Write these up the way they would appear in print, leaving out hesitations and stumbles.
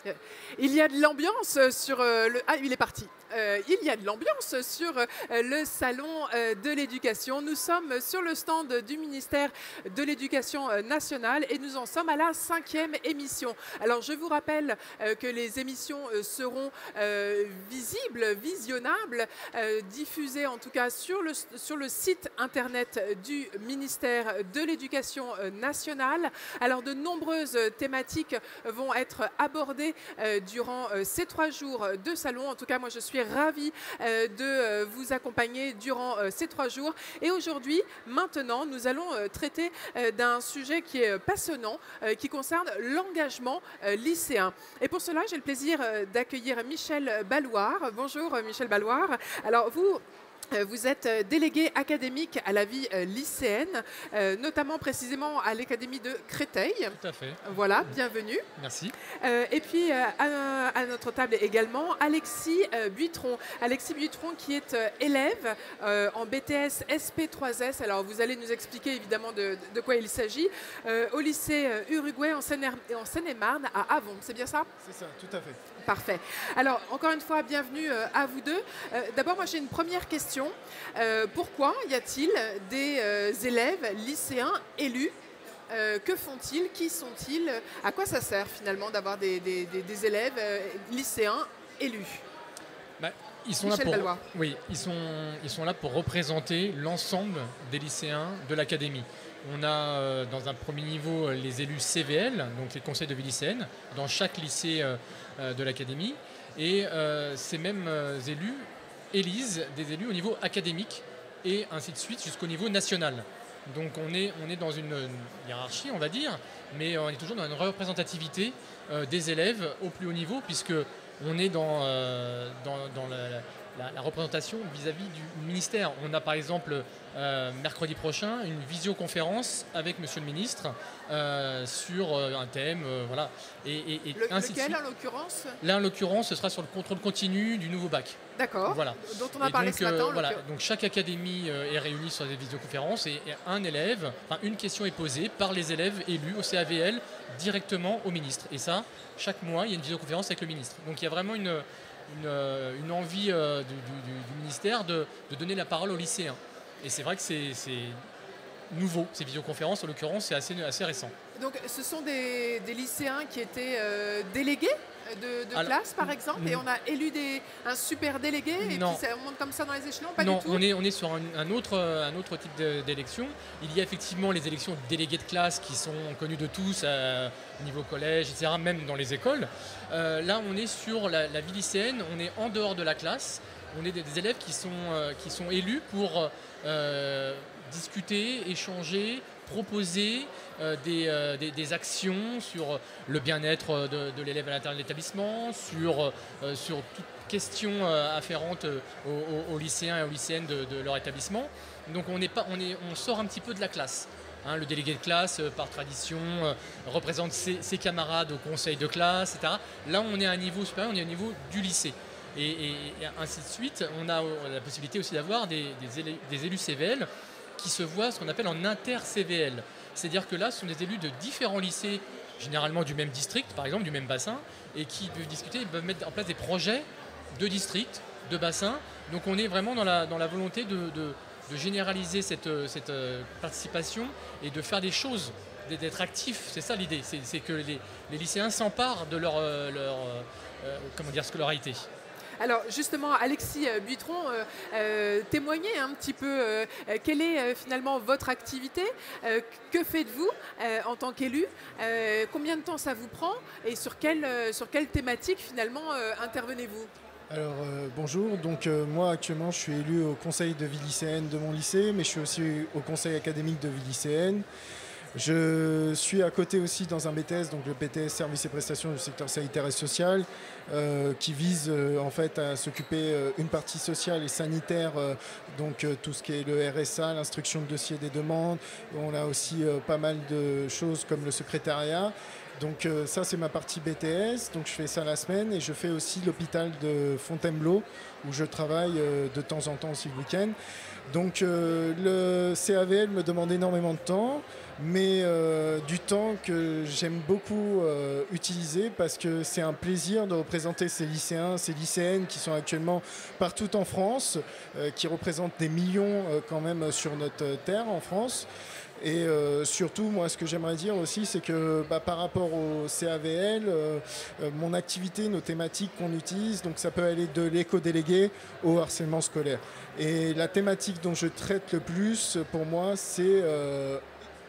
Euh, Il y a de l'ambiance sur le... Ah, il est parti. Il y a de l'ambiance sur le salon de l'éducation. Nous sommes sur le stand du ministère de l'Éducation nationale et nous en sommes à la 5e émission. Alors je vous rappelle que les émissions seront visibles, visionnables, diffusées en tout cas sur le site internet du ministère de l'Éducation nationale. Alors de nombreuses thématiques vont être abordées durant ces 3 jours de salon. En tout cas, moi, je suis ravie de vous accompagner durant ces 3 jours. Et aujourd'hui, maintenant, nous allons traiter d'un sujet qui est passionnant, qui concerne l'engagement lycéen. Et pour cela, j'ai le plaisir d'accueillir Michel Balloire. Bonjour, Michel Balloire. Alors, vous êtes délégué académique à la vie lycéenne, notamment précisément à l'Académie de Créteil. Tout à fait. Voilà, bienvenue. Merci. Et puis à notre table également, Alexis Buitron. Alexis Buitron qui est élève en BTS SP3S. Alors vous allez nous expliquer évidemment de quoi il s'agit. Au lycée Uruguay en Seine-et-Marne à Avon. C'est bien ça? C'est ça, tout à fait. Parfait. Alors, encore une fois, bienvenue à vous deux. D'abord, moi, j'ai une première question. Pourquoi y a-t-il des élèves lycéens élus? Que font-ils? Qui sont-ils? À quoi ça sert, finalement, d'avoir des élèves lycéens élus? Bah, ils sont Michel là pour, Balloire. oui, ils sont là pour représenter l'ensemble des lycéens de l'académie. On a dans un premier niveau les élus CVL, donc les conseils de vie lycéenne, dans chaque lycée de l'académie. Et ces mêmes élus élisent des élus au niveau académique et ainsi de suite jusqu'au niveau national. Donc on est dans une hiérarchie, on va dire, mais on est toujours dans une représentativité des élèves au plus haut niveau, puisque on est dans la représentation vis-à-vis du ministère. On a par exemple mercredi prochain une visioconférence avec Monsieur le ministre sur un thème, voilà. Et ainsi de Lequel, suite. en l'occurrence? Là, en l'occurrence, ce sera sur le contrôle continu du nouveau bac. D'accord. Voilà. Dont on a Et parlé donc, ce matin. voilà. Donc chaque académie est réunie sur des visioconférences et un élève, enfin une question est posée par les élèves élus au CAVL directement au ministre. Et ça, chaque mois, il y a une visioconférence avec le ministre. Donc il y a vraiment une envie du ministère de donner la parole aux lycéens. Et c'est vrai que c'est nouveau, ces visioconférences, en l'occurrence, c'est assez récent. Donc, ce sont des lycéens qui étaient délégués de Alors, classe, par exemple, et on a élu un super délégué, et Non. puis ça monte comme ça dans les échelons? Pas Non, du tout. on est sur un autre type d'élection. Il y a effectivement les élections de délégués de classe qui sont connues de tous au niveau collège, etc., même dans les écoles. Là, on est sur la vie lycéenne, on est en dehors de la classe. On est des élèves qui sont élus pour discuter, échanger, proposer des actions sur le bien-être de l'élève à l'intérieur de l'établissement, sur toute question afférente aux lycéens et aux lycéennes de leur établissement. Donc on sort un petit peu de la classe. Hein, le délégué de classe, par tradition, représente ses camarades au conseil de classe, etc. Là, on est à un niveau supérieur, on est au niveau du lycée. Et ainsi de suite, on a la possibilité aussi d'avoir des élus CVL qui se voient ce qu'on appelle en inter-CVL. C'est-à-dire que là, ce sont des élus de différents lycées, généralement du même district, par exemple, du même bassin, et qui peuvent discuter, ils peuvent mettre en place des projets de district, de bassin. Donc on est vraiment dans la volonté de généraliser cette participation et de faire des choses, d'être actifs. C'est ça l'idée, c'est que les lycéens s'emparent de leur scolarité. Alors justement, Alexis Buitron, témoignez un petit peu, quelle est finalement votre activité? Que faites-vous en tant qu'élu? Combien de temps ça vous prend? Et sur quelle thématique finalement intervenez-vous? Alors bonjour, donc moi actuellement je suis élu au conseil de vie lycéenne de mon lycée, mais je suis aussi au conseil académique de vie lycéenne. Je suis à côté aussi dans un BTS, donc le BTS Services et prestations du secteur sanitaire et social, qui vise en fait à s'occuper une partie sociale et sanitaire, donc tout ce qui est le RSA, l'instruction de dossier des demandes. On a aussi pas mal de choses comme le secrétariat. Donc ça, c'est ma partie BTS. Donc je fais ça la semaine et je fais aussi l'hôpital de Fontainebleau où je travaille de temps en temps aussi le week-end. Donc le CAVL me demande énormément de temps, mais du temps que j'aime beaucoup utiliser parce que c'est un plaisir de représenter ces lycéens, ces lycéennes qui sont actuellement partout en France, qui représentent des millions quand même sur notre terre en France. Et surtout, moi, ce que j'aimerais dire aussi, c'est que par rapport au CAVL, mon activité, nos thématiques qu'on utilise, donc ça peut aller de l'éco-délégué au harcèlement scolaire. Et la thématique dont je traite le plus, pour moi, c'est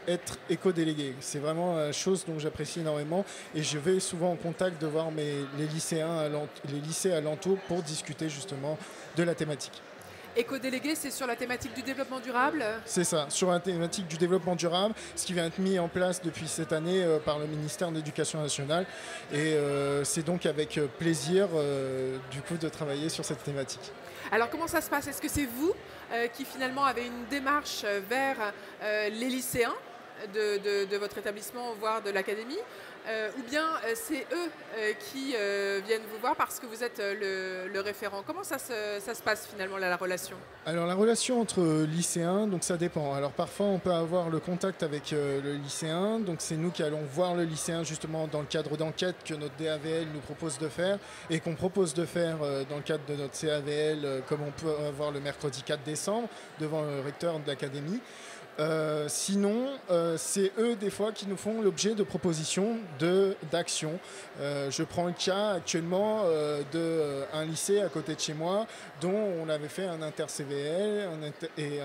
être éco-délégué. C'est vraiment la chose dont j'apprécie énormément. Et je vais souvent en contact de voir les lycées alentours pour discuter justement de la thématique. Éco-délégué, c'est sur la thématique du développement durable? C'est ça, sur la thématique du développement durable, ce qui vient être mis en place depuis cette année par le ministère de l'Éducation nationale. Et c'est donc avec plaisir du coup de travailler sur cette thématique. Alors comment ça se passe? Est-ce que c'est vous qui finalement avez une démarche vers les lycéens de votre établissement, voire de l'académie, ou bien c'est eux qui viennent vous voir parce que vous êtes le référent? Comment ça se passe finalement la relation? Alors la relation entre lycéens, donc ça dépend. Alors parfois on peut avoir le contact avec le lycéen, donc c'est nous qui allons voir le lycéen justement dans le cadre d'enquête que notre DAVL nous propose de faire et qu'on propose de faire dans le cadre de notre CAVL comme on peut avoir le mercredi 4 décembre devant le recteur de l'académie. Sinon, c'est eux des fois qui nous font l'objet de propositions d'action. Je prends le cas actuellement d'un lycée à côté de chez moi dont on avait fait un inter-CVL et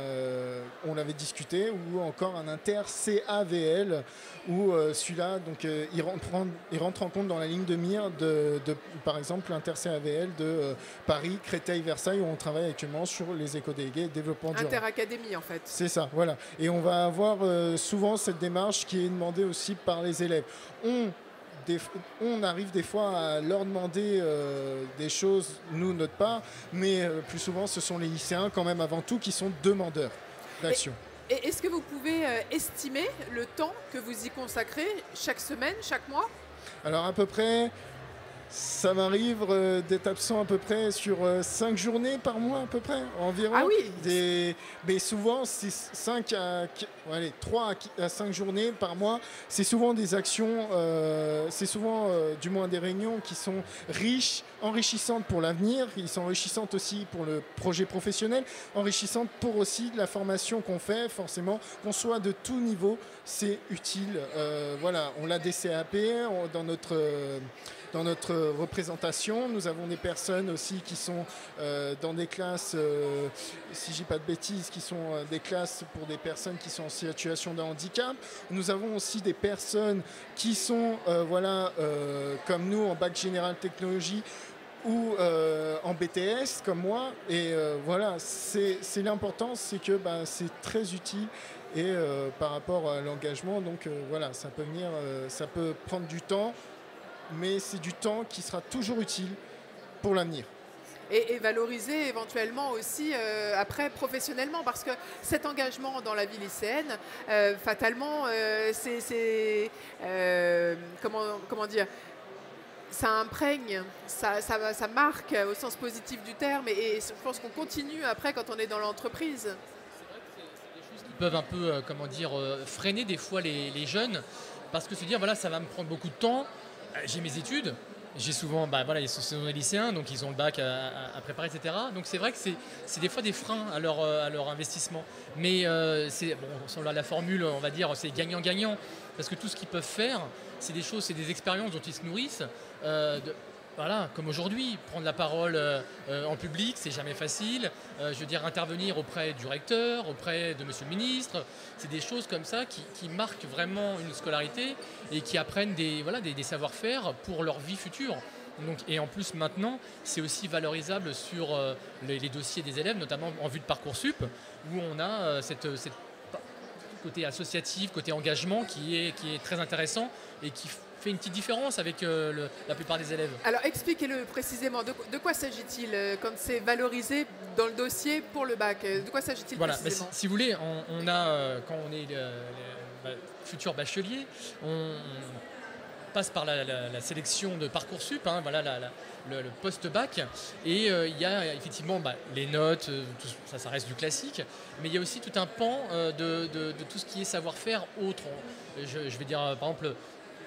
on l'avait discuté, ou encore un inter-CAVL où celui-là donc, il rentre en compte dans la ligne de mire de par exemple l'inter-CAVL de Paris, Créteil, Versailles où on travaille actuellement sur les éco-délégués et développement durable. Inter-académie en fait. C'est ça, voilà. Et on va avoir souvent cette démarche qui est demandée aussi par les élèves. On arrive des fois à leur demander des choses, nous, notre part, mais plus souvent, ce sont les lycéens, quand même, avant tout, qui sont demandeurs d'action. Et est-ce que vous pouvez estimer le temps que vous y consacrez chaque semaine, chaque mois? Alors, à peu près... Ça m'arrive d'être absent à peu près sur 5 journées par mois à peu près, environ. Ah oui. Mais souvent, c'est 3 à 5 journées par mois. C'est souvent des actions, c'est souvent du moins des réunions qui sont riches, enrichissantes pour l'avenir. Ils sont enrichissantes aussi pour le projet professionnel, enrichissantes pour aussi la formation qu'on fait, forcément. Qu'on soit de tout niveau, c'est utile. Voilà, on a des CAP dans notre représentation. Nous avons des personnes aussi qui sont dans des classes, si je dis pas de bêtises, qui sont des classes pour des personnes qui sont en situation de handicap. Nous avons aussi des personnes qui sont comme nous en bac général technologie ou en BTS comme moi. Et voilà, c'est l'important, c'est que c'est très utile. Et par rapport à l'engagement, donc voilà, ça peut venir, ça peut prendre du temps, mais c'est du temps qui sera toujours utile pour l'avenir. Et valoriser éventuellement aussi après professionnellement, parce que cet engagement dans la vie lycéenne, fatalement, comment dire, ça imprègne, ça marque au sens positif du terme, et je pense qu'on continue après quand on est dans l'entreprise. C'est des choses qui peuvent un peu, freiner des fois les jeunes, parce que se dire, voilà, ça va me prendre beaucoup de temps. J'ai mes études, j'ai souvent, ils sont des lycéens, donc ils ont le bac à préparer, etc. Donc c'est vrai que c'est des fois des freins à leur investissement. Mais sur la formule, on va dire, c'est gagnant-gagnant. Parce que tout ce qu'ils peuvent faire, c'est des choses, c'est des expériences dont ils se nourrissent. Voilà, comme aujourd'hui, prendre la parole en public, c'est jamais facile. Je veux dire, intervenir auprès du recteur, auprès de monsieur le ministre, c'est des choses comme ça qui marquent vraiment une scolarité et qui apprennent des savoir-faire pour leur vie future. Donc, et en plus, maintenant, c'est aussi valorisable sur les dossiers des élèves, notamment en vue de Parcoursup, où on a cette côté associatif, côté engagement qui est très intéressant et qui fait une petite différence avec la plupart des élèves. Alors expliquez-le précisément, de quoi s'agit-il quand c'est valorisé dans le dossier pour le bac? De quoi s'agit-il précisément? Si vous voulez, on a, quand on est futur bachelier, passe par la sélection de Parcoursup, hein, voilà, le post-bac. Et il y a effectivement les notes, ça reste du classique, mais il y a aussi tout un pan de tout ce qui est savoir-faire autre. Je vais dire, par exemple,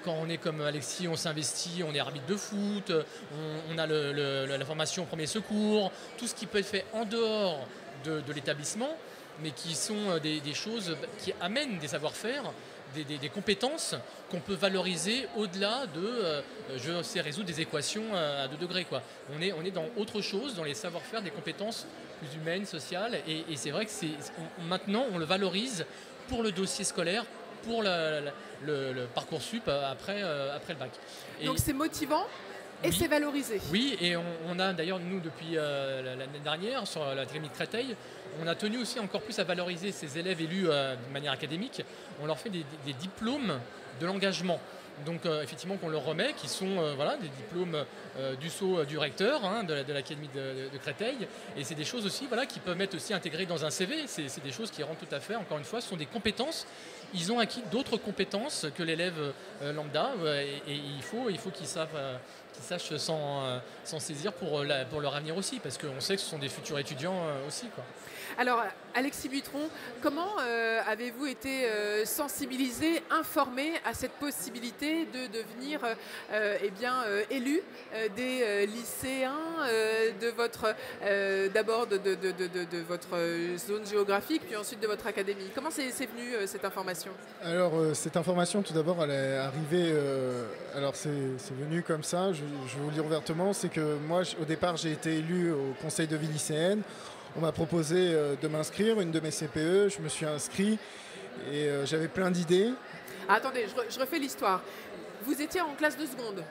quand on est comme Alexis, on s'investit, on est arbitre de foot, on a la formation au premier secours, tout ce qui peut être fait en dehors de l'établissement, mais qui sont des choses qui amènent des savoir-faire, des compétences qu'on peut valoriser au-delà de je sais résoudre des équations à 2 degrés, quoi. On est dans autre chose, dans les savoir-faire, des compétences plus humaines, sociales, et c'est vrai que maintenant on le valorise pour le dossier scolaire, pour le Parcoursup après le bac. Donc c'est motivant et c'est valorisé. Oui, et on a d'ailleurs, nous, depuis l'année dernière, sur l'Académie de Créteil, on a tenu aussi encore plus à valoriser ces élèves élus de manière académique. On leur fait des diplômes de l'engagement. Donc effectivement qu'on leur remet, qui sont des diplômes du sceau du recteur, hein, de l'Académie de Créteil. Et c'est des choses aussi qui peuvent être aussi intégrées dans un CV. C'est des choses qui rentrent tout à fait, encore une fois, ce sont des compétences. Ils ont acquis d'autres compétences que l'élève lambda, et il faut qu'ils sachent s'en saisir pour leur avenir aussi, parce qu'on sait que ce sont des futurs étudiants aussi, quoi. Alors, Alexis Butron, comment avez-vous été sensibilisé, informé à cette possibilité de devenir élu des lycéens de votre, d'abord de votre zone géographique, puis ensuite de votre académie? Comment c'est venu cette information? Alors, cette information, tout d'abord, elle est arrivée... alors, c'est venu comme ça, je vais vous le dire ouvertement, c'est que moi, au départ, j'ai été élu au conseil de vie lycéenne. On m'a proposé de m'inscrire, une de mes CPE, je me suis inscrit et j'avais plein d'idées. Attendez, je refais l'histoire. Vous étiez en classe de seconde?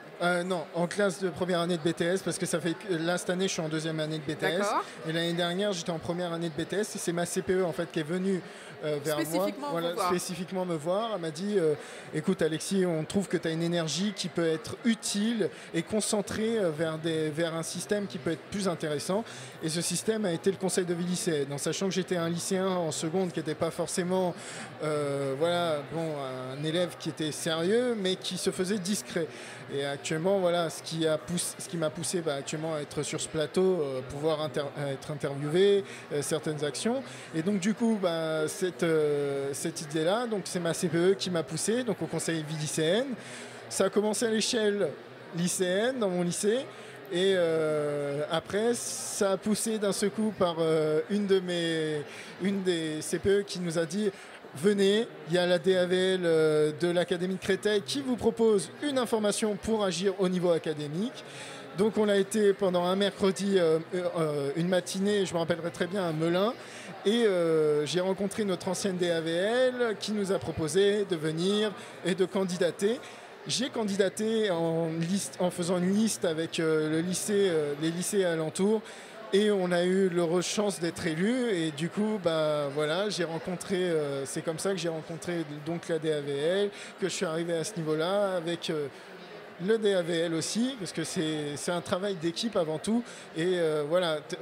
Non, en classe de première année de BTS, parce que ça fait là, cette année, je suis en deuxième année de BTS. Et l'année dernière, j'étais en première année de BTS. Et c'est ma CPE en fait qui est venue vers moi, spécifiquement me voir. Elle m'a dit écoute Alexis, on trouve que tu as une énergie qui peut être utile et concentrée vers un système qui peut être plus intéressant. Et ce système a été le conseil de vie lycéenne. En sachant que j'étais un lycéen en seconde qui n'était pas forcément un élève qui était sérieux, mais qui se faisait discret. Et actuellement, ce qui m'a poussé actuellement à être sur ce plateau, pouvoir être interviewé, certaines actions. Et donc du coup, cette idée-là, donc c'est ma CPE qui m'a poussé, donc au conseil vie lycéenne. Ça a commencé à l'échelle lycéenne dans mon lycée. Et après, ça a poussé d'un seul coup par une des CPE qui nous a dit venez, il y a la DAVL de l'Académie de Créteil qui vous propose une information pour agir au niveau académique. Donc on a été pendant un mercredi, une matinée, je me rappellerai très bien, à Melun. Et j'ai rencontré notre ancienne DAVL qui nous a proposé de venir et de candidater. J'ai candidaté en faisant une liste avec les lycées alentours. Et on a eu la chance d'être élu et du coup, j'ai rencontré, c'est comme ça que j'ai rencontré donc la DAVL, que je suis arrivé à ce niveau-là avec le DAVL aussi, parce que c'est un travail d'équipe avant tout. Et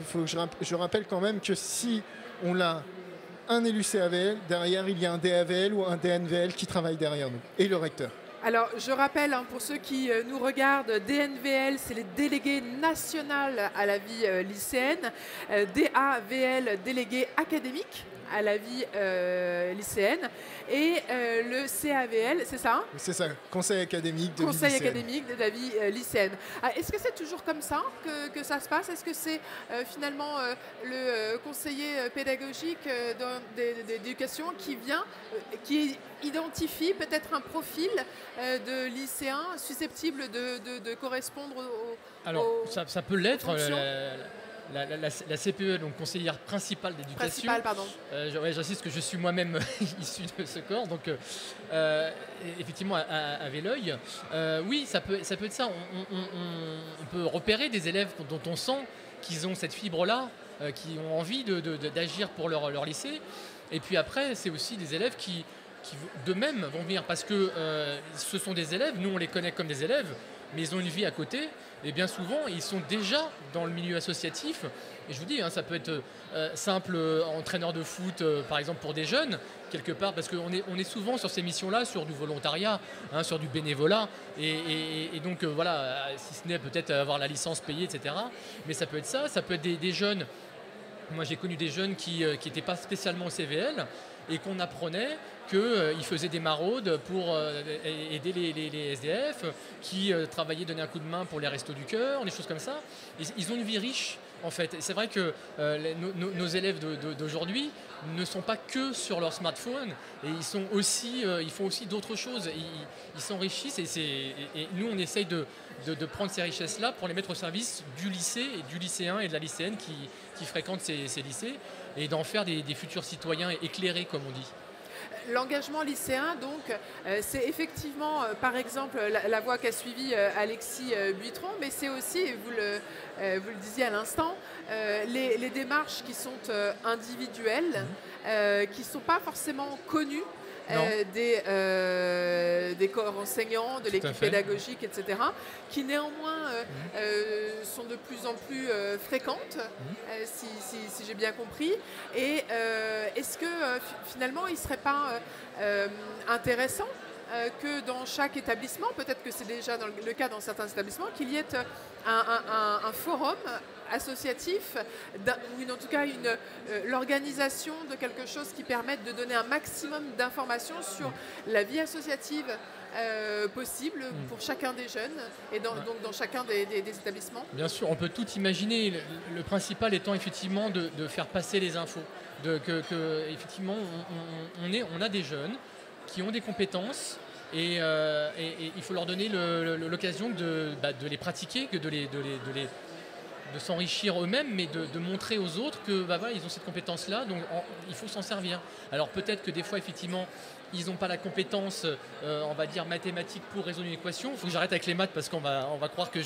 faut que je rappelle quand même que si on a un élu CAVL, derrière il y a un DAVL ou un DNVL qui travaille derrière nous, et le recteur. Alors, je rappelle, pour ceux qui nous regardent, DNVL, c'est les délégués nationaux à la vie lycéenne, DAVL, délégué académique à la vie lycéenne, et le CAVL, c'est ça, hein? C'est ça, conseil académique de conseil académique de la vie lycéenne. Est-ce que c'est toujours comme ça que ça se passe? Est-ce que c'est finalement le conseiller pédagogique d'éducation qui vient, qui identifie peut-être un profil de lycéen susceptible de correspondre Alors, ça peut l'être. La CPE, donc conseillère principale d'éducation. J'insiste que je suis moi-même issu de ce corps, donc effectivement à Véleuil. Oui, ça peut être ça. On peut repérer des élèves dont on sent qu'ils ont cette fibre-là, qui ont envie d'agir pour leur lycée. Et puis après, c'est aussi des élèves qui d'eux-mêmes vont venir parce que ce sont des élèves, nous on les connaît comme des élèves, mais ils ont une vie à côté. Et bien souvent, ils sont déjà dans le milieu associatif. Et je vous dis, hein, ça peut être simple entraîneur de foot, par exemple, pour des jeunes, quelque part, parce qu'on est souvent sur ces missions-là, sur du volontariat, hein, sur du bénévolat. Et donc, voilà, si ce n'est peut-être avoir la licence payée, etc. Mais ça peut être ça peut être des jeunes. Moi, j'ai connu des jeunes qui n'étaient pas spécialement au CVL et qu'on apprenait qu'ils faisaient des maraudes pour aider les SDF, qui travaillaient, donner un coup de main pour les Restos du Cœur, des choses comme ça. Ils ont une vie riche, en fait. Et c'est vrai que nos élèves d'aujourd'hui ne sont pas que sur leur smartphone, et ils font aussi d'autres choses. Ils s'enrichissent, et nous, on essaye de prendre ces richesses-là pour les mettre au service du lycée, et du lycéen et de la lycéenne qui fréquentent ces lycées, et d'en faire des futurs citoyens éclairés, comme on dit. L'engagement lycéen, donc, c'est effectivement, par exemple, la voie qu'a suivie Alexis Buitron, mais c'est aussi, et vous le disiez à l'instant, les démarches qui sont individuelles, qui ne sont pas forcément connues. Des corps enseignants, de l'équipe pédagogique, etc., qui néanmoins sont de plus en plus fréquentes, si j'ai bien compris. Et est-ce que finalement, il ne serait pas intéressant que dans chaque établissement, peut-être que c'est déjà le cas dans certains établissements, qu'il y ait un forum associatif, ou en tout cas l'organisation de quelque chose qui permette de donner un maximum d'informations sur la vie associative possible pour chacun des jeunes et donc dans chacun des établissements. Bien sûr, on peut tout imaginer. Le principal étant effectivement de faire passer les infos. Effectivement, on a des jeunes qui ont des compétences, et il faut leur donner l'occasion de les pratiquer, de s'enrichir eux-mêmes, mais de montrer aux autres que ils ont cette compétence-là, donc il faut s'en servir. Alors peut-être que des fois, effectivement, ils n'ont pas la compétence, on va dire, mathématique pour résoudre une équation. Il faut que j'arrête avec les maths parce qu'on va croire que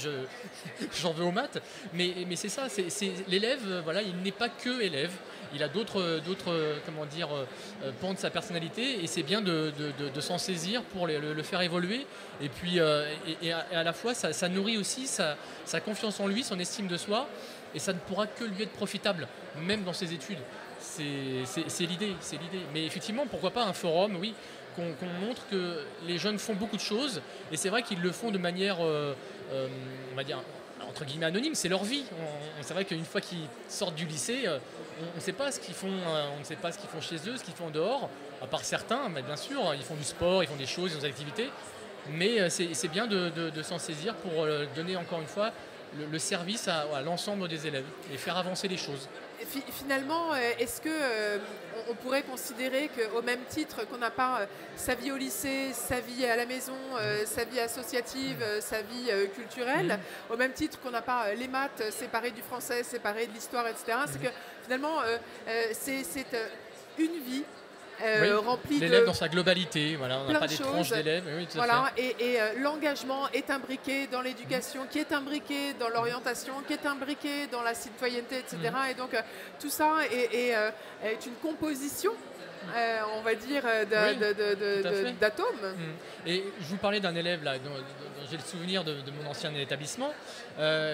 j'en veux aux maths. Mais c'est ça, l'élève, il n'est pas que élève. Il a d'autres pans de sa personnalité, et c'est bien de s'en saisir pour le faire évoluer. Et puis, et à la fois, ça nourrit aussi sa confiance en lui, son estime de soi, et ça ne pourra que lui être profitable, même dans ses études. C'est l'idée. Mais effectivement, pourquoi pas un forum, oui, qu'on montre que les jeunes font beaucoup de choses, et c'est vrai qu'ils le font de manière, on va dire, entre guillemets anonyme, c'est leur vie. C'est vrai qu'une fois qu'ils sortent du lycée, on ne sait pas ce qu'ils font, on ne sait pas ce qu'ils font chez eux, ce qu'ils font en dehors, à part certains, mais bien sûr, ils font du sport, ils font des choses, ils ont des activités, mais c'est bien de s'en saisir pour donner encore une fois le service à l'ensemble des élèves et faire avancer les choses. Finalement, est-ce que on pourrait considérer qu'au même titre qu'on n'a pas sa vie au lycée, sa vie à la maison, sa vie associative, sa vie culturelle, au même titre qu'on n'a pas les maths séparées du français, séparées de l'histoire, etc., c'est que finalement, c'est une vie remplie de l'élève dans sa globalité, on n'a pas des tranches d'élèves. Oui, et l'engagement est imbriqué dans l'éducation, qui est imbriqué dans l'orientation, qui est imbriqué dans la citoyenneté, etc. Et donc tout ça est une composition, on va dire, d'atomes. Et je vous parlais d'un élève là, dont j'ai le souvenir de mon ancien établissement,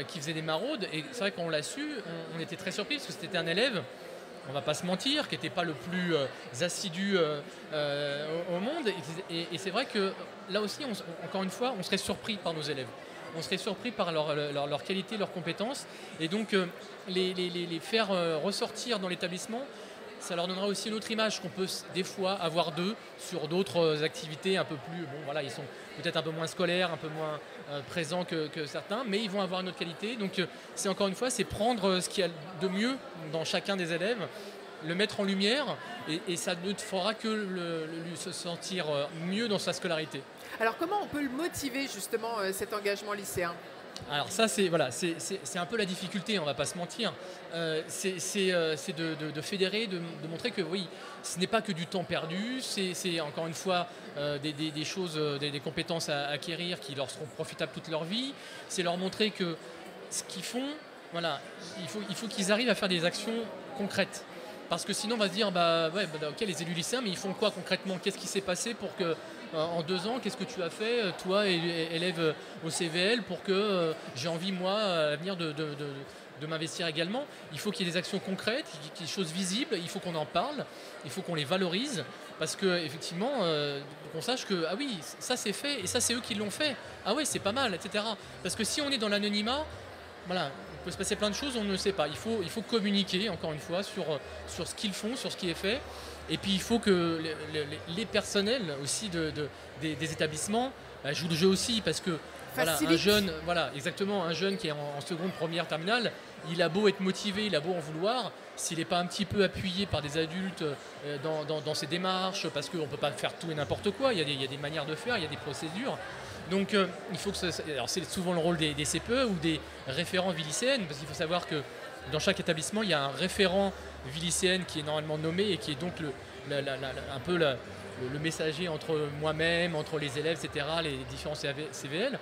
qui faisait des maraudes, et c'est vrai qu'on l'a su, on était très surpris parce que c'était un élève, on ne va pas se mentir, qui n'était pas le plus assidu au monde. Et c'est vrai que là aussi, encore une fois, on serait surpris par nos élèves. On serait surpris par leur qualité, leurs compétences. Et donc, les faire ressortir dans l'établissement, ça leur donnera aussi une autre image qu'on peut des fois avoir d'eux sur d'autres activités un peu plus... ils sont peut-être un peu moins scolaires, un peu moins présents que certains, mais ils vont avoir une autre qualité. Donc c'est encore une fois, c'est prendre ce qu'il y a de mieux dans chacun des élèves, le mettre en lumière, et ça ne fera que lui se sentir mieux dans sa scolarité. Alors comment on peut le motiver justement, cet engagement lycéen ? Alors ça, c'est un peu la difficulté, on ne va pas se mentir. C'est de fédérer, de montrer que oui, ce n'est pas que du temps perdu, c'est encore une fois des choses, des compétences à acquérir qui leur seront profitables toute leur vie. C'est leur montrer que ce qu'ils font, il faut qu'ils arrivent à faire des actions concrètes. parce que sinon on va se dire, ok, les élus lycéens, mais ils font quoi concrètement? Qu'est-ce qui s'est passé pour que, en 2 ans, qu'est-ce que tu as fait, toi, élève au CVL, pour que j'ai envie, moi, à l'avenir de m'investir également? Il faut qu'il y ait des actions concrètes, des choses visibles, il faut qu'on en parle, il faut qu'on les valorise, parce qu'effectivement, qu'on sache que, ah oui, ça c'est fait, et ça c'est eux qui l'ont fait, ah ouais, c'est pas mal, etc. Parce que si on est dans l'anonymat, voilà, il peut se passer plein de choses, on ne le sait pas. Il faut communiquer, encore une fois, sur ce qu'ils font, sur ce qui est fait. Et puis il faut que les personnels aussi des établissements jouent le jeu aussi, parce que voilà, un jeune qui est en seconde, première, terminale, il a beau être motivé, il a beau en vouloir, s'il n'est pas un petit peu appuyé par des adultes dans ses démarches, parce qu'on ne peut pas faire tout et n'importe quoi, il y a des manières de faire, il y a des procédures. Donc il faut que alors c'est souvent le rôle des CPE ou des référents vie lycéenne, parce qu'il faut savoir que dans chaque établissement, il y a un référent vie lycéenne qui est normalement nommé et qui est donc un peu le messager entre moi-même, entre les élèves, etc., les différents CVL.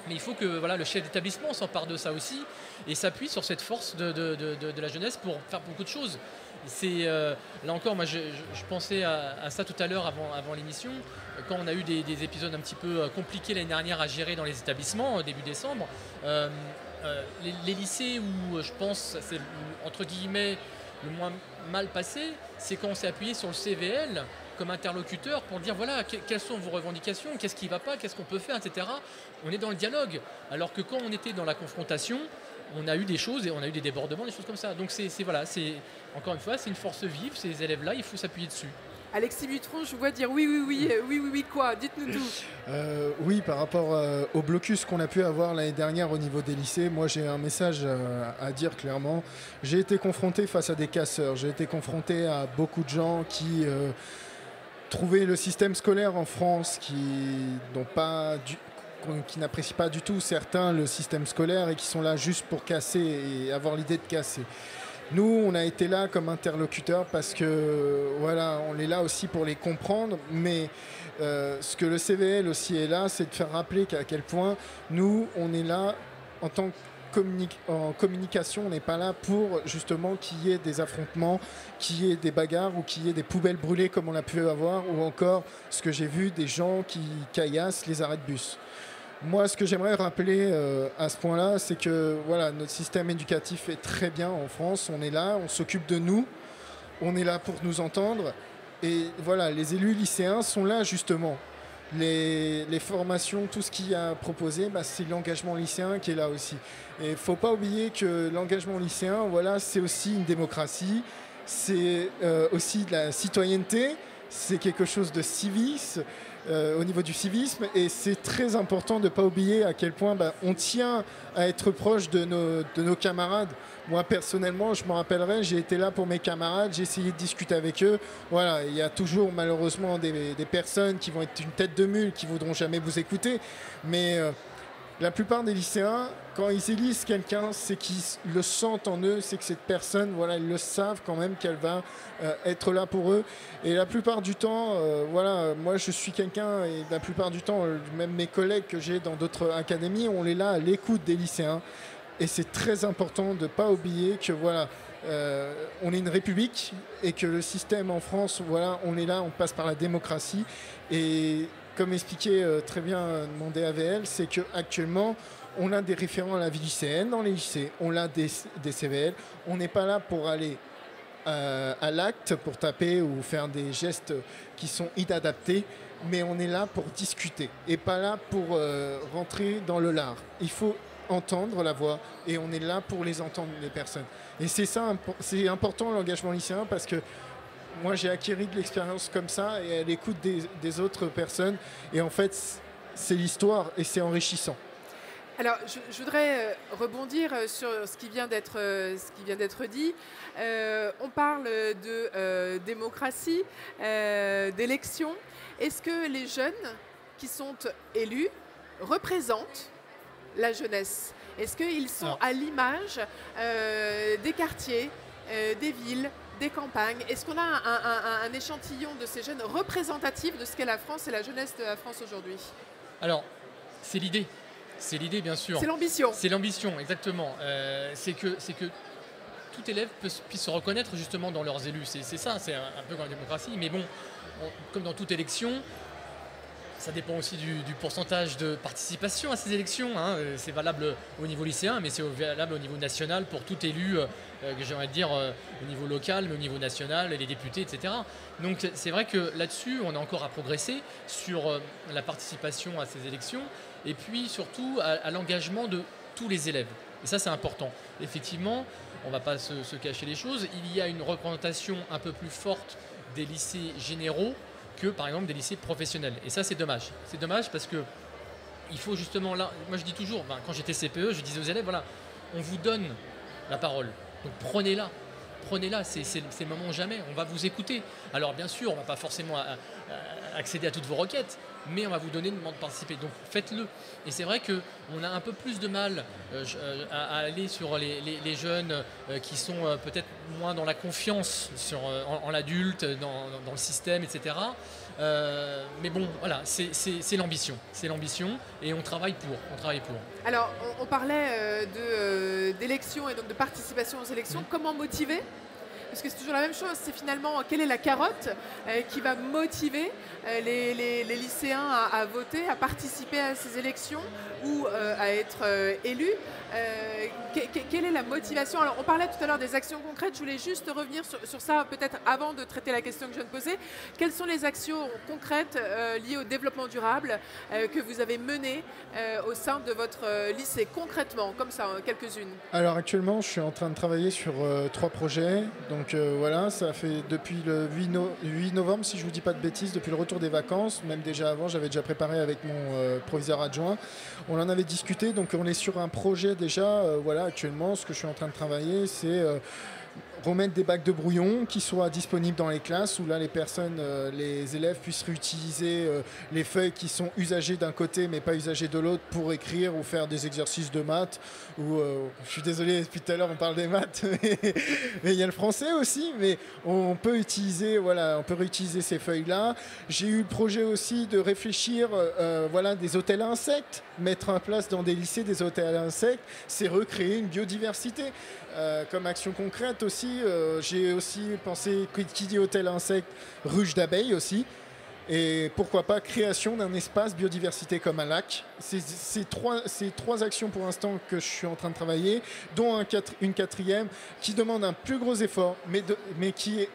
Mais il faut que le chef d'établissement s'empare de ça aussi et s'appuie sur cette force de la jeunesse pour faire beaucoup de choses. Là encore, moi je pensais à ça tout à l'heure avant l'émission, quand on a eu des épisodes un petit peu compliqués l'année dernière à gérer dans les établissements, début décembre. Les lycées où je pense c'est entre guillemets le moins mal passé, c'est quand on s'est appuyé sur le CVL comme interlocuteur pour dire voilà, quelles sont vos revendications, qu'est-ce qui ne va pas, qu'est-ce qu'on peut faire, etc. On est dans le dialogue. Alors que quand on était dans la confrontation, on a eu des choses et on a eu des débordements, des choses comme ça. Donc encore une fois, c'est une force vive, ces élèves-là, il faut s'appuyer dessus. Alexis Butron, je vous vois dire oui, quoi? Dites-nous tout. Oui, par rapport au blocus qu'on a pu avoir l'année dernière au niveau des lycées, moi j'ai un message à dire clairement. J'ai été confronté face à des casseurs, j'ai été confronté à beaucoup de gens qui trouvaient le système scolaire en France qui n'apprécient pas du tout certains le système scolaire et qui sont là juste pour casser et avoir l'idée de casser. Nous, on a été là comme interlocuteurs parce que voilà, on est là aussi pour les comprendre, mais ce que le CVL aussi est là, c'est de faire rappeler qu'à quel point nous, on est là en tant en communication, on n'est pas là pour justement qu'il y ait des affrontements, qu'il y ait des bagarres ou qu'il y ait des poubelles brûlées comme on a pu avoir, ou encore ce que j'ai vu, des gens qui caillassent les arrêts de bus. Moi, ce que j'aimerais rappeler à ce point-là, c'est que voilà, notre système éducatif est très bien en France. On est là, on s'occupe de nous, on est là pour nous entendre. Et voilà, les élus lycéens sont là justement. Les formations, tout ce qu'il y a proposé, c'est l'engagement lycéen qui est là aussi. Et il ne faut pas oublier que l'engagement lycéen, voilà, c'est aussi une démocratie, c'est aussi de la citoyenneté, c'est quelque chose de civisme. Au niveau du civisme, et c'est très important de ne pas oublier à quel point on tient à être proche de nos camarades. Moi personnellement, je me rappellerai, j'ai été là pour mes camarades, j'ai essayé de discuter avec eux. Voilà, il y a toujours malheureusement des personnes qui vont être une tête de mule, qui voudront jamais vous écouter, mais la plupart des lycéens, quand ils élisent quelqu'un, c'est qu'ils le sentent en eux, c'est que cette personne, voilà, ils le savent quand même qu'elle va être là pour eux. Et la plupart du temps, moi je suis quelqu'un, et la plupart du temps, même mes collègues que j'ai dans d'autres académies, on est là à l'écoute des lycéens. Et c'est très important de ne pas oublier que voilà, on est une république et que le système en France, voilà, on est là, on passe par la démocratie. Et comme expliquait très bien mon DAVL, c'est qu'actuellement, on a des référents à la vie lycéenne dans les lycées, on a des CVL, on n'est pas là pour aller à l'acte, pour taper ou faire des gestes qui sont inadaptés, mais on est là pour discuter et pas là pour rentrer dans le lard. Il faut entendre la voix et on est là pour les entendre, les personnes. Et c'est ça, c'est important l'engagement lycéen parce que moi, j'ai acquis de l'expérience comme ça et à l'écoute des autres personnes. Et en fait, c'est l'histoire et c'est enrichissant. Alors, je voudrais rebondir sur ce qui vient d'être dit. On parle de démocratie, d'élection. Est-ce que les jeunes qui sont élus représentent la jeunesse? Est-ce qu'ils sont à l'image des quartiers, des villes, des campagnes? Est-ce qu'on a un échantillon de ces jeunes représentatifs de ce qu'est la France et la jeunesse de la France aujourd'hui? Alors, c'est l'idée. C'est l'idée, bien sûr. C'est l'ambition. C'est l'ambition, exactement. C'est que tout élève puisse se reconnaître justement dans leurs élus. C'est ça, c'est un peu comme la démocratie. Mais bon, comme dans toute élection, ça dépend aussi du pourcentage de participation à ces élections. Hein. C'est valable au niveau lycéen, mais c'est valable au niveau national pour tout élu, j'aimerais dire au niveau local, mais au niveau national, les députés, etc. Donc c'est vrai que là-dessus, on a encore à progresser sur la participation à ces élections et puis surtout à l'engagement de tous les élèves. Et ça, c'est important. Effectivement, on ne va pas se cacher les choses. Il y a une représentation un peu plus forte des lycées généraux que par exemple des lycées professionnels. Et ça, c'est dommage. C'est dommage parce que il faut justement là, moi je dis toujours, quand j'étais CPE, je disais aux élèves, voilà, on vous donne la parole, donc prenez-la. Prenez-la, c'est le moment jamais, on va vous écouter. Alors bien sûr, on ne va pas forcément accéder à toutes vos requêtes, mais on va vous donner une demande de participer, donc faites-le. Et c'est vrai qu'on a un peu plus de mal à aller sur les jeunes qui sont peut-être moins dans la confiance en l'adulte, dans le système, etc. Mais bon, voilà, c'est l'ambition. C'est l'ambition et on travaille pour. Alors, on parlait d'élections et donc de participation aux élections. Comment motiver ? Parce que c'est toujours la même chose, c'est finalement quelle est la carotte qui va motiver les lycéens à voter, à participer à ces élections ou à être élus. Quelle est la motivation? Alors, on parlait tout à l'heure des actions concrètes, je voulais juste revenir sur ça peut-être avant de traiter la question que je viens de poser. Quelles sont les actions concrètes liées au développement durable que vous avez menées au sein de votre lycée, concrètement, comme ça, quelques-unes? Alors actuellement, je suis en train de travailler sur 3 projets. Donc voilà, ça fait depuis le 8 novembre, si je ne vous dis pas de bêtises, depuis le retour des vacances, même déjà avant, j'avais déjà préparé avec mon proviseur adjoint. On en avait discuté, donc on est sur un projet déjà. Voilà, actuellement, ce que je suis en train de travailler, c'est remettre des bacs de brouillon qui soient disponibles dans les classes où là les élèves puissent réutiliser les feuilles qui sont usagées d'un côté mais pas usagées de l'autre pour écrire ou faire des exercices de maths ou je suis désolé, depuis tout à l'heure on parle des maths mais il y a le français aussi, mais on peut réutiliser ces feuilles là. J'ai eu le projet aussi de réfléchir des hôtels à insectes, mettre en place dans des lycées des hôtels à insectes, c'est recréer une biodiversité. Comme action concrète aussi, j'ai aussi pensé, qui dit hôtel à insectes, ruche d'abeilles aussi. Et pourquoi pas création d'un espace biodiversité comme un lac. C'est trois actions pour l'instant que je suis en train de travailler, dont une quatrième qui demande un plus gros effort, mais qui est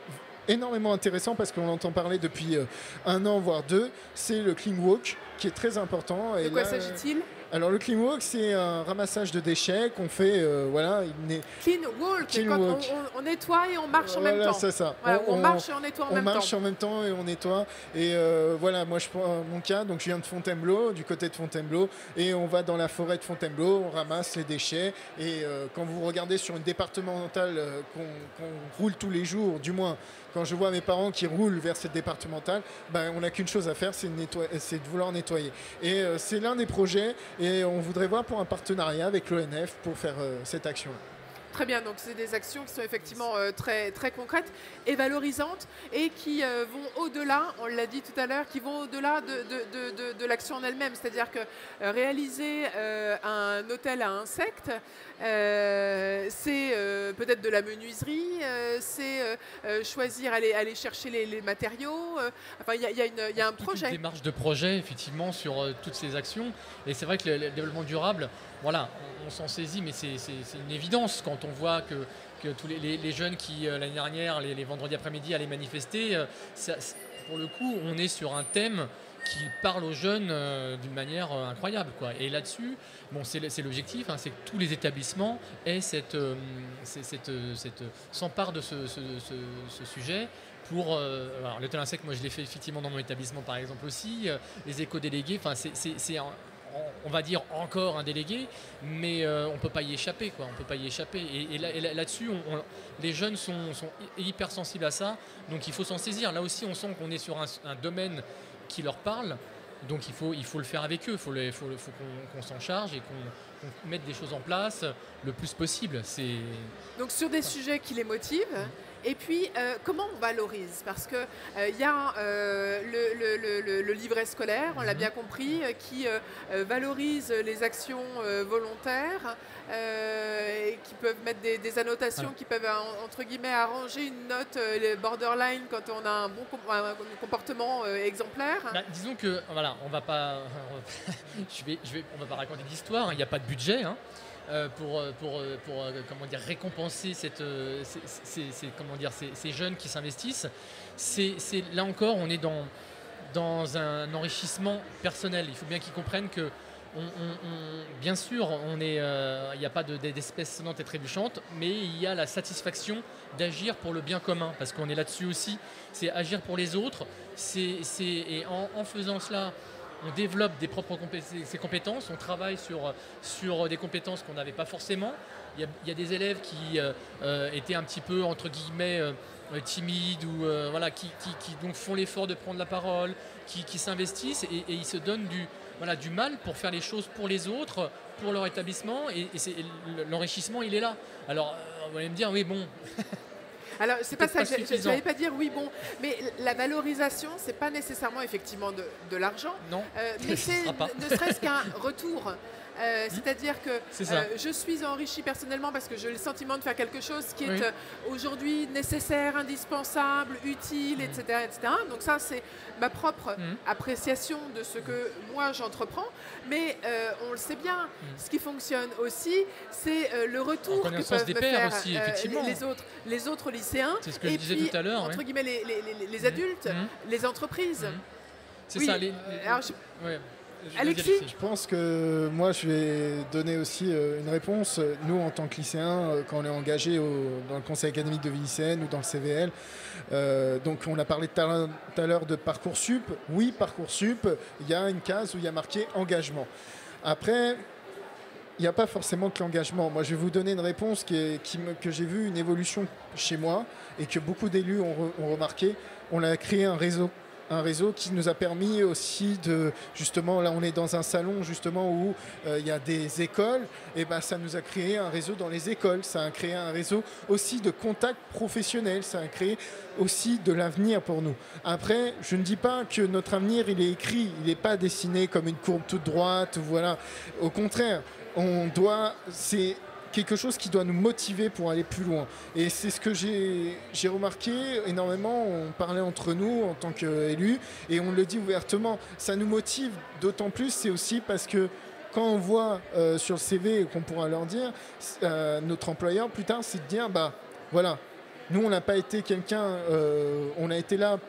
énormément intéressant parce qu'on entend parler depuis 1 an, voire 2. C'est le Clean Walk qui est très important. De quoi s'agit-il ? Alors le Clean Walk, c'est un ramassage de déchets qu'on fait, Clean Walk, quand on nettoie et on marche en même temps. C'est ça. Voilà, on marche et on nettoie en même temps. On marche en même temps et on nettoie. Et moi je prends mon cas, donc je viens de Fontainebleau, du côté de Fontainebleau, et on va dans la forêt de Fontainebleau, on ramasse les déchets. Et quand vous regardez sur une départementale qu'on roule tous les jours, du moins quand je vois mes parents qui roulent vers cette départementale, on n'a qu'une chose à faire, c'est de vouloir nettoyer. Et c'est l'un des projets. Et on voudrait voir pour un partenariat avec l'ONF pour faire cette action-là. Très bien, donc c'est des actions qui sont effectivement très, très concrètes et valorisantes et qui vont au-delà, on l'a dit tout à l'heure, qui vont au-delà de l'action en elle-même. C'est-à-dire que réaliser un hôtel à insectes, c'est peut-être de la menuiserie, c'est choisir, aller chercher les matériaux. Il y a un projet. Une démarche de projet, effectivement, sur toutes ces actions. Et c'est vrai que le développement durable, voilà, on s'en saisit, mais c'est une évidence quand on voit que tous les jeunes qui, l'année dernière, les vendredis après-midi, allaient manifester, pour le coup, on est sur un thème qui parle aux jeunes d'une manière incroyable, quoi. Et là-dessus, c'est l'objectif, c'est que tous les établissements aient s'emparent de ce sujet. Pour l'hôtel insecte, moi je l'ai fait effectivement dans mon établissement par exemple aussi, les éco-délégués, on va dire encore un délégué, mais on ne peut pas y échapper, quoi. On peut pas y échapper. Et là-dessus, les jeunes sont hypersensibles à ça, donc il faut s'en saisir. Là aussi, on sent qu'on est sur un domaine qui leur parle, donc il faut le faire avec eux, il faut qu'on s'en charge et qu'on mette des choses en place le plus possible. Donc sur des sujets qui les motivent Et puis, comment on valorise? Parce qu'il y a le livret scolaire, on l'a bien compris, qui valorise les actions volontaires, et qui peuvent mettre des annotations, qui peuvent, entre guillemets, arranger une note borderline quand on a un un comportement exemplaire. Bah, disons que, voilà, on va pas, on va pas raconter d'histoire, il n'y a pas de budget. Hein. Pour comment dire, récompenser ces jeunes qui s'investissent. Là encore, on est dans un enrichissement personnel. Il faut bien qu'ils comprennent que, bien sûr, il n'y a pas d'espèce sonnante et trébuchante, mais il y a la satisfaction d'agir pour le bien commun, parce qu'on est là-dessus aussi. C'est agir pour les autres. Et en faisant cela, on développe ses compétences, on travaille sur des compétences qu'on n'avait pas forcément. Il y a des élèves qui étaient un petit peu, entre guillemets, timides ou voilà, qui donc font l'effort de prendre la parole, qui s'investissent et ils se donnent du mal pour faire les choses pour les autres, pour leur établissement, et l'enrichissement, il est là. Alors, vous allez me dire, oui, bon... Alors, c'est pas ça que je n'allais pas dire, oui, bon, mais la valorisation, c'est pas nécessairement effectivement de l'argent, non, mais c'est ne serait-ce qu'un retour. C'est-à-dire que je suis enrichie personnellement parce que j'ai le sentiment de faire quelque chose qui est aujourd'hui nécessaire, indispensable, utile, etc., etc. Donc ça, c'est ma propre appréciation de ce que moi j'entreprends. Mais on le sait bien, ce qui fonctionne aussi, c'est le retour que peuvent me faire aussi, les autres lycéens. C'est ce que je disais tout à l'heure. Entre guillemets, les adultes, les entreprises. C'est ça. Alexis, je pense que moi, je vais donner aussi une réponse. Nous, en tant que lycéens, quand on est engagé dans le conseil académique de Villicenne ou dans le CVL, donc on a parlé tout à l'heure de Parcoursup. Oui, Parcoursup, il y a une case où il y a marqué engagement. Après, il n'y a pas forcément que l'engagement. Moi, je vais vous donner une réponse que j'ai vu une évolution chez moi et que beaucoup d'élus ont remarqué. On a créé un réseau qui nous a permis aussi de, justement, là on est dans un salon justement où il y a des écoles, et ben ça nous a créé un réseau dans les écoles, ça a créé un réseau aussi de contacts professionnels, ça a créé aussi de l'avenir pour nous. Après, je ne dis pas que notre avenir il est écrit, il n'est pas dessiné comme une courbe toute droite, voilà. Au contraire, c'est quelque chose qui doit nous motiver pour aller plus loin. Et c'est ce que j'ai remarqué énormément. On parlait entre nous en tant qu'élus et on le dit ouvertement. Ça nous motive d'autant plus, c'est aussi parce que quand on voit sur le CV qu'on pourra leur dire, notre employeur plus tard, c'est de dire, bah voilà, nous on n'a pas été quelqu'un, on a été là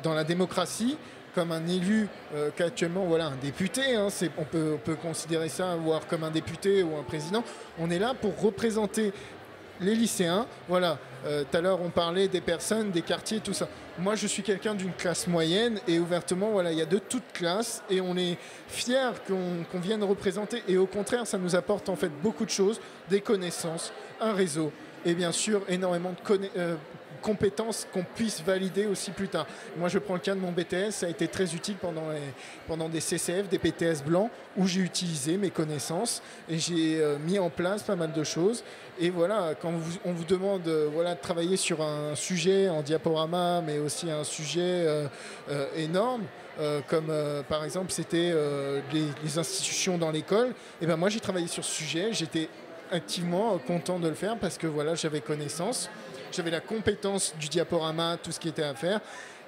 dans la démocratie, comme un élu qu'actuellement, voilà, un député, hein, on peut considérer ça, voire comme un député ou un président. On est là pour représenter les lycéens. Voilà, tout à l'heure on parlait des personnes, des quartiers, tout ça. Moi je suis quelqu'un d'une classe moyenne et ouvertement, voilà, il y a de toutes classes et on est fiers qu'on vienne représenter. Et au contraire, ça nous apporte en fait beaucoup de choses, des connaissances, un réseau et bien sûr énormément de compétences qu'on puisse valider aussi plus tard. Moi, je prends le cas de mon BTS, ça a été très utile pendant des CCF, des BTS blancs, où j'ai utilisé mes connaissances et j'ai mis en place pas mal de choses. Et voilà, quand on vous demande de travailler sur un sujet en diaporama, mais aussi un sujet énorme, comme par exemple c'était les institutions dans l'école, et ben moi j'ai travaillé sur ce sujet, j'étais activement content de le faire parce que voilà, j'avais connaissance. J'avais la compétence du diaporama, tout ce qui était à faire.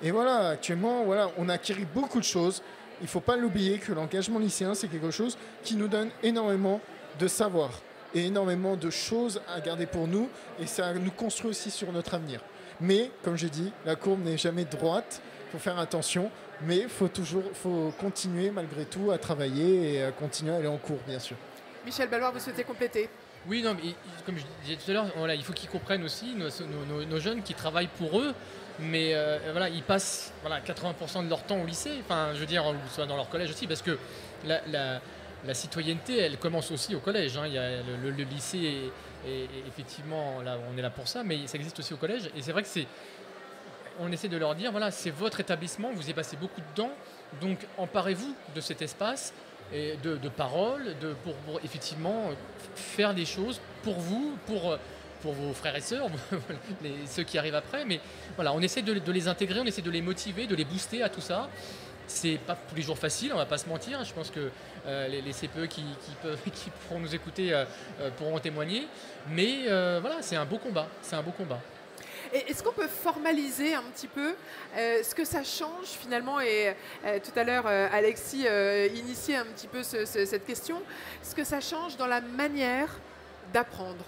Et voilà, actuellement, voilà, on a acquis beaucoup de choses. Il ne faut pas l'oublier que l'engagement lycéen, c'est quelque chose qui nous donne énormément de savoir et énormément de choses à garder pour nous. Et ça nous construit aussi sur notre avenir. Mais, comme j'ai dit, la courbe n'est jamais droite. Il faut faire attention. Mais il faut continuer malgré tout à travailler et à continuer à aller en cours, bien sûr. Michel Balloir, vous souhaitez compléter ? Oui, non, mais comme je disais tout à l'heure, voilà, il faut qu'ils comprennent aussi, nos jeunes qui travaillent pour eux, mais voilà, ils passent 80% de leur temps au lycée, enfin, je veux dire, ou soit dans leur collège aussi, parce que la citoyenneté, elle commence aussi au collège. Hein. Il y a le lycée, et effectivement, là, on est là pour ça, mais ça existe aussi au collège, et c'est vrai que on essaie de leur dire, voilà, c'est votre établissement, vous y passez beaucoup de temps, donc emparez-vous de cet espace, et de paroles, pour effectivement faire des choses pour vous, pour vos frères et sœurs, ceux qui arrivent après. Mais voilà, on essaie de les intégrer, on essaie de les motiver, de les booster à tout ça. C'est pas tous les jours facile, on va pas se mentir. Je pense que les CPE qui pourront nous écouter pourront en témoigner. Mais voilà, c'est un beau combat. C'est un beau combat. Et est-ce qu'on peut formaliser un petit peu ce que ça change finalement? Et tout à l'heure, Alexis initiait un petit peu cette question. Ce que ça change dans la manière d'apprendre.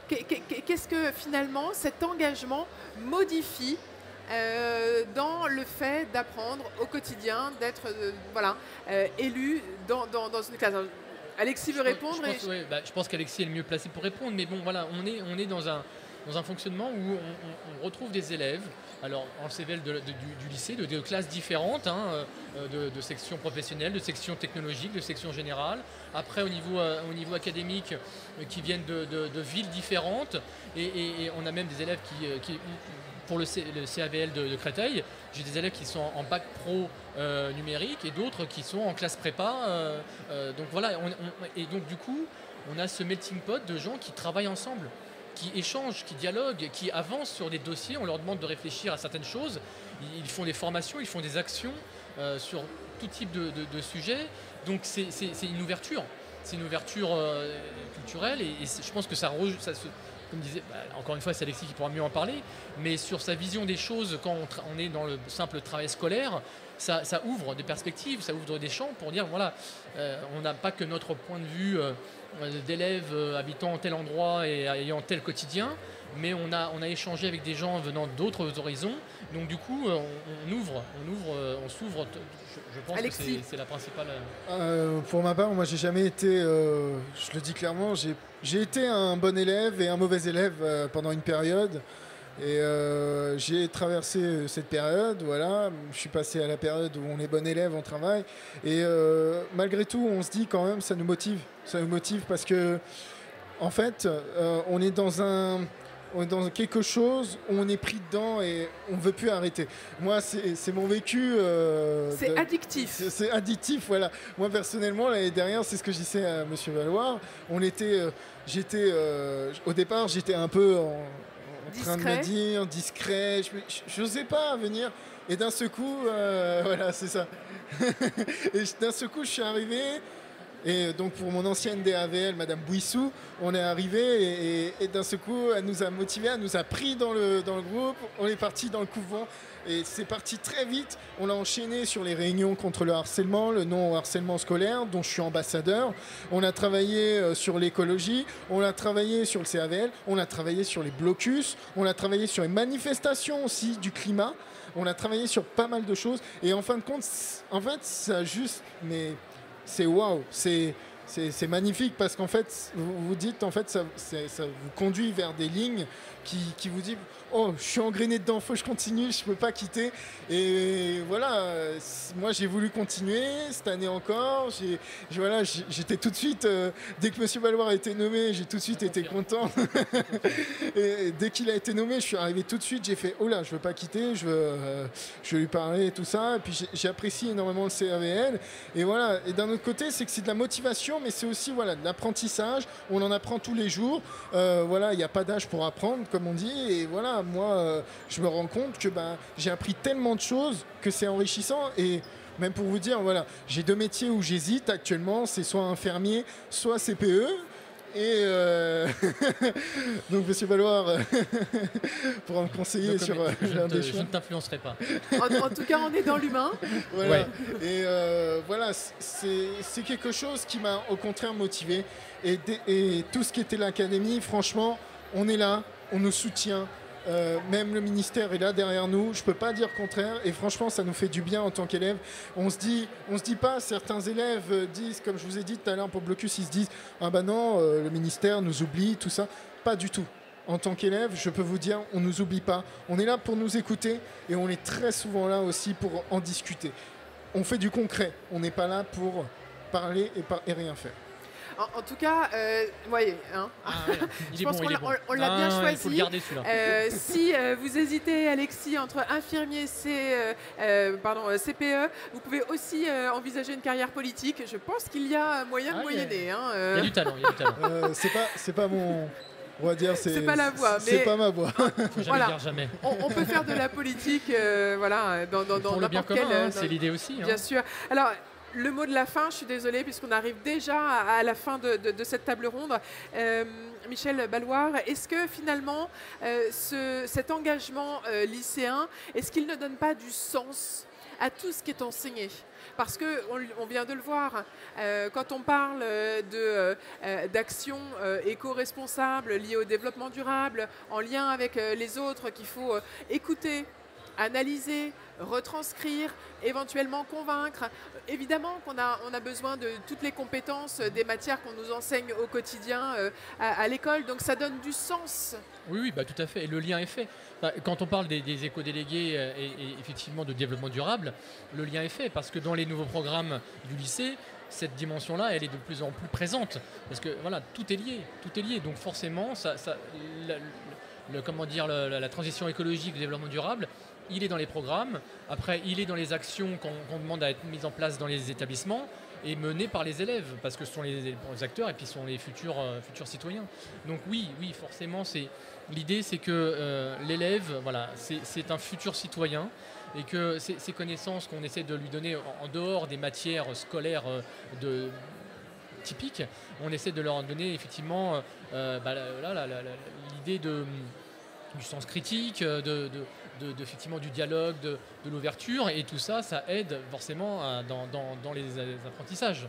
Qu'est-ce que finalement cet engagement modifie dans le fait d'apprendre au quotidien, d'être élu dans une classe? Alexis veut répondre. Je pense qu'Alexis est le mieux placé pour répondre. Mais bon, voilà, on est dans un fonctionnement où on retrouve des élèves, alors en CVL du lycée, de classes différentes, de sections professionnelles, de sections technologiques, de sections générales. Après, au niveau académique, qui viennent de villes différentes. Et on a même des élèves qui pour le CAVL de Créteil, j'ai des élèves qui sont en bac pro numérique et d'autres qui sont en classe prépa. Donc voilà, et donc du coup, on a ce melting pot de gens qui travaillent ensemble, qui échangent, qui dialoguent, qui avancent sur des dossiers. On leur demande de réfléchir à certaines choses. Ils font des formations, ils font des actions sur tout type de sujets. Donc c'est une ouverture. C'est une ouverture culturelle et je pense que ça se... Comme disait, encore une fois, c'est Alexis qui pourra mieux en parler, mais sur sa vision des choses, quand on est dans le simple travail scolaire, ça ouvre des perspectives, ça ouvre des champs pour dire, voilà, on n'a pas que notre point de vue d'élèves habitant tel endroit et ayant tel quotidien, mais on a échangé avec des gens venant d'autres horizons. Donc du coup, on s'ouvre. Je pense Alexis. que c'est la principale. Pour ma part, moi, j'ai jamais été, je le dis clairement, j'ai été un bon élève et un mauvais élève pendant une période. Et j'ai traversé cette période, voilà. Je suis passé à la période où on est bon élève, on travaille. Et malgré tout, on se dit quand même, ça nous motive. Ça nous motive parce que, en fait, on est dans quelque chose où on est pris dedans et on ne veut plus arrêter. Moi, c'est mon vécu. C'est addictif. C'est addictif, voilà. Moi, personnellement, l'année dernière, c'est ce que je disais à M. Valoir. Au départ, j'étais un peu en train de me dire, discret. Je n'osais pas venir. Et d'un seul coup, voilà, c'est ça. Et d'un seul coup, je suis arrivé. Et donc pour mon ancienne DAVL, Madame Bouissou, on est arrivé et d'un seul coup, elle nous a motivés, elle nous a pris dans le groupe, on est parti dans le couvent et c'est parti très vite. On a enchaîné sur les réunions contre le harcèlement, le non-harcèlement scolaire, dont je suis ambassadeur. On a travaillé sur l'écologie, on a travaillé sur le CAVL, on a travaillé sur les blocus, on a travaillé sur les manifestations aussi du climat, on a travaillé sur pas mal de choses et en fin de compte, en fait, ça juste... mais c'est waouh, c'est magnifique parce qu'en fait, vous dites, en fait, ça vous conduit vers des lignes qui vous disent, oh, je suis engrainé dedans, faut que je continue, je peux pas quitter. Et voilà, moi j'ai voulu continuer cette année encore. J'étais tout de suite, dès que M. Valoir a été nommé, j'ai tout de suite été content. Et dès qu'il a été nommé, je suis arrivé tout de suite, j'ai fait, oh là, je veux pas quitter, je veux lui parler et tout ça. Et puis j'apprécie énormément le CAVL. Et voilà, et d'un autre côté, c'est que c'est de la motivation, mais c'est aussi voilà, de l'apprentissage. On en apprend tous les jours. Voilà, il n'y a pas d'âge pour apprendre, comme on dit. Et voilà, moi, je me rends compte que j'ai appris tellement de choses que c'est enrichissant. Et même pour vous dire, voilà, j'ai 2 métiers où j'hésite actuellement. C'est soit infirmier, soit CPE. Et donc, M. Valoir pourra me conseiller donc, sur je choix. ne t'influencerai pas. En tout cas, on est dans l'humain. Voilà. Ouais. Et voilà, c'est quelque chose qui m'a au contraire motivé. Et tout ce qui était l'académie, franchement, on est là, on nous soutient. Même le ministère est là derrière nous, je peux pas dire le contraire et franchement ça nous fait du bien en tant qu'élèves. On se dit pas, certains élèves disent, comme je vous ai dit tout à l'heure pour Blocus, ils se disent ah bah non, le ministère nous oublie, tout ça. Pas du tout. En tant qu'élève, je peux vous dire, on nous oublie pas. On est là pour nous écouter et on est très souvent là aussi pour en discuter. On fait du concret, on n'est pas là pour parler et rien faire. En tout cas, voyez, hein. Je pense qu'on l'a bien choisi. Il faut le garder celui-là. Si vous hésitez, Alexis, entre infirmier CPE, vous pouvez aussi envisager une carrière politique. Je pense qu'il y a moyen de moyenner. Il y a du talent. C'est pas mon... On va dire c'est pas la voie. C'est pas ma voie. Faut jamais dire jamais. On peut faire de la politique, voilà, dans Pour le bien n'importe quel. commun, c'est l'idée aussi. Bien sûr. Alors, le mot de la fin, je suis désolée, puisqu'on arrive déjà à la fin de cette table ronde. Michel Balloir, est-ce que finalement, cet engagement lycéen, est-ce qu'il ne donne pas du sens à tout ce qui est enseigné? Parce qu'on vient de le voir, quand on parle d'actions éco-responsables liées au développement durable, en lien avec les autres, qu'il faut écouter, analyser, retranscrire, éventuellement convaincre. Évidemment qu'on a besoin de toutes les compétences des matières qu'on nous enseigne au quotidien à l'école, donc ça donne du sens. Oui, bah, tout à fait, et le lien est fait. Bah, quand on parle des éco-délégués et effectivement de développement durable, le lien est fait, parce que dans les nouveaux programmes du lycée, cette dimension-là, elle est de plus en plus présente, parce que voilà, tout est lié, donc forcément, comment dire, la transition écologique, le développement durable, il est dans les programmes, après il est dans les actions qu'on demande à être mises en place dans les établissements et menées par les élèves, parce que ce sont les acteurs et puis ce sont les futurs citoyens. Donc oui, forcément, l'idée c'est que l'élève, voilà, c'est un futur citoyen et que ces connaissances qu'on essaie de lui donner en dehors des matières scolaires typiques, on essaie de leur donner effectivement l'idée du sens critique, effectivement du dialogue, de l'ouverture, et tout ça, ça aide forcément dans les apprentissages.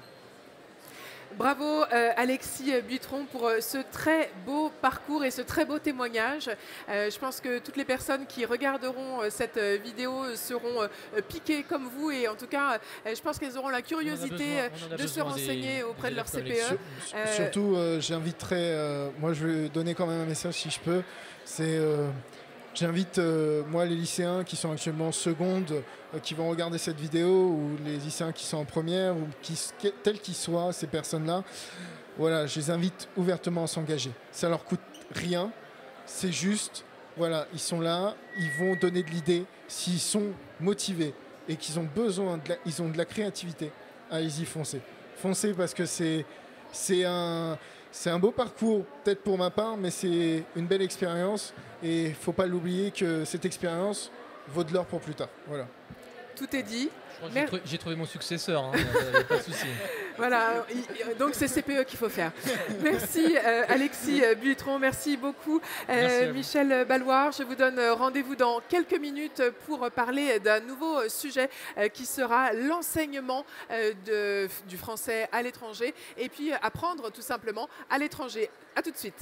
Bravo Alexis Butron pour ce très beau parcours et ce très beau témoignage. Je pense que toutes les personnes qui regarderont cette vidéo seront piquées comme vous, et en tout cas je pense qu'elles auront la curiosité de se renseigner auprès de leur CPE. Surtout j'inviterai, moi je vais donner quand même un message si je peux, c'est j'invite moi les lycéens qui sont actuellement en seconde, qui vont regarder cette vidéo, ou les lycéens qui sont en première, ou tels qu'ils soient, ces personnes-là, voilà, je les invite ouvertement à s'engager. Ça leur coûte rien, c'est juste, voilà, ils sont là, ils vont donner de l'idée. S'ils sont motivés et qu'ils ont besoin, ils ont de la créativité, allez-y, foncez. Foncez, parce que c'est un beau parcours, peut-être pour ma part, mais c'est une belle expérience. Et il ne faut pas l'oublier que cette expérience vaut de l'or pour plus tard. Voilà. Tout est dit. Je crois que j'ai trouvé mon successeur, hein, pas de souci. Voilà, donc c'est CPE qu'il faut faire. Merci Alexis Butron, merci beaucoup Michel Balloir. Je vous donne rendez-vous dans quelques minutes pour parler d'un nouveau sujet qui sera l'enseignement du français à l'étranger, et puis apprendre tout simplement à l'étranger. À tout de suite.